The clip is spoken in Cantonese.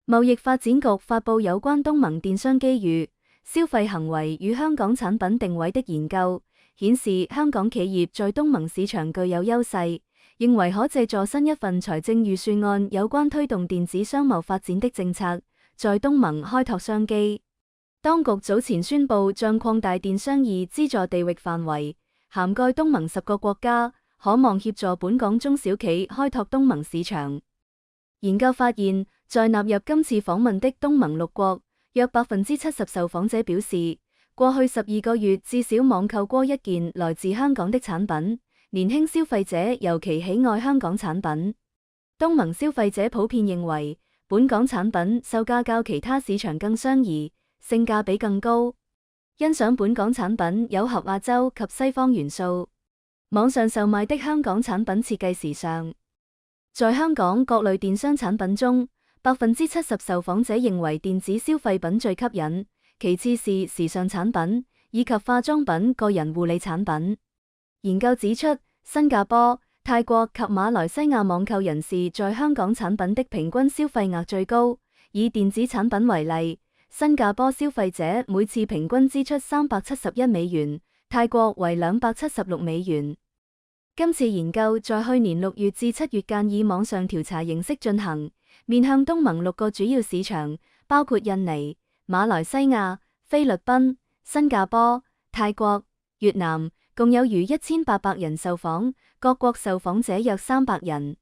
貿易發展局發布有關東盟電商機遇、消費行為與香港產品定位的研究，顯示香港企業在東盟市場具有優勢，認為可借助新一份財政預算案有關推動電子商貿發展的政策，在東盟開拓商機。當局早前宣布將擴大電商2資助地域範圍，涵蓋東盟10個國家，可望協助本港中小企開拓東盟市場。研究發現，在納入今次訪問的東盟6國，約70%受訪者表示，過去12個月至少網購過1件來自香港的產品。年輕消費者尤其喜愛香港產品。東盟消費者普遍認為，本港產品售價較其他市場更相宜，性價比更高，欣賞本港產品糅合亞洲及西方元素。網上售賣的香港產品設計時尚。在香港各類電商產品中，70%受訪者認為電子消費品最吸引，其次是時尚產品以及化妝品、個人護理產品。研究指出，新加坡、泰國及馬來西亞網購人士在香港產品的平均消費額最高。以電子產品為例，新加坡消費者每次平均支出371美元，泰國為276美元。今次研究在去年6月至7月間以網上調查形式進行，面向東盟6個主要市場，包括印尼、馬來西亞、菲律賓、新加坡、泰國、越南，共有逾1800人受訪，各國受訪者約300人。